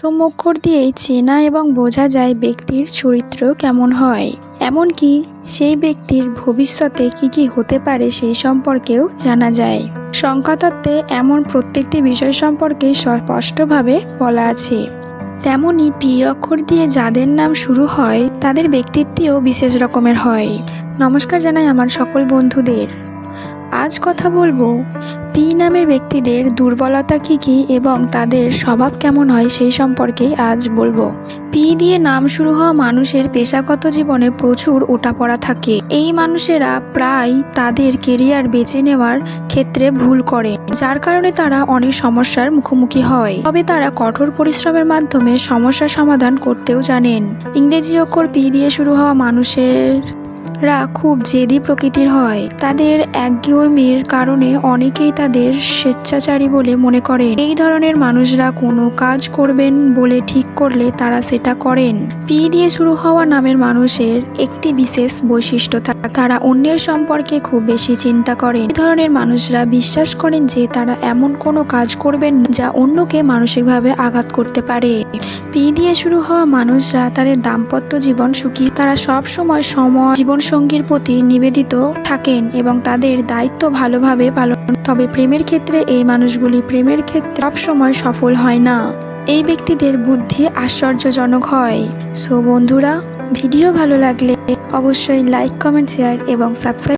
প্রথম অক্ষর দিয়েই চেনা এবং বোঝা যায় ব্যক্তির চরিত্র কেমন হয়, এমনকি সেই ব্যক্তির ভবিষ্যতে কি হতে পারে সেই সম্পর্কেও জানা যায়। সংখ্যাতত্ত্বে এমন প্রত্যেকটি বিষয় সম্পর্কে স্পষ্টভাবে বলা আছে। তেমনি পি অক্ষর দিয়ে যাদের নাম শুরু হয় তাদের ব্যক্তিত্বও বিশেষ রকমের হয়। নমস্কার জানাই আমার সকল বন্ধুদের। আজ কথা বলবো পি নামের ব্যক্তিদের দুর্বলতা কি এবং তাদের স্বভাব কেমন হয় সেই সম্পর্কেই আজ বলবো। পি দিয়ে নাম শুরু হওয়া মানুষের পেশাগত জীবনে প্রচুর ওঠাপড়া থাকে। এই মানুষেরা প্রায় তাদের কেরিয়ার বেছে নেওয়ার ক্ষেত্রে ভুল করে, যার কারণে তারা অনেক সমস্যার মুখোমুখি হয়। তবে তারা কঠোর পরিশ্রমের মাধ্যমে সমস্যার সমাধান করতেও জানেন। ইংরেজি অক্ষর পি দিয়ে শুরু হওয়া মানুষের খুব জেদি প্রকৃতির হয়। তাদের একগুঁয়েমির কারণে অনেকেই তাদের স্বেচ্ছাচারী বলে মনে করেন। এই ধরনের মানুষরা কোনো কাজ করবেন বলে ঠিক করলে তারা সেটা করেন। পি দিয়ে শুরু হওয়া নামের মানুষের একটি বিশেষ বৈশিষ্ট্য থাকে, তারা অন্যের সম্পর্কে খুব বেশি চিন্তা করেন। এই ধরনের মানুষরা বিশ্বাস করেন যে তারা এমন কোনো কাজ করবেন না যা অন্যকে মানসিকভাবে আঘাত করতে পারে। পি দিয়ে শুরু হওয়া মানুষরা তাদের দাম্পত্য জীবন সুখী, তারা সব সময় জীবনসঙ্গীর প্রতি নিবেদিত থাকেন এবং তাদের দায়িত্ব ভালোভাবে পালন। তবে প্রেমের ক্ষেত্রে এই মানুষগুলি প্রেমের ক্ষেত্রে সব সময় সফল হয় না। এই ব্যক্তিদের বুদ্ধি আশ্চর্যজনক হয়। সো বন্ধুরা, ভিডিও ভালো লাগলে অবশ্যই লাইক, কমেন্ট, শেয়ার এবং সাবস্ক্রাইব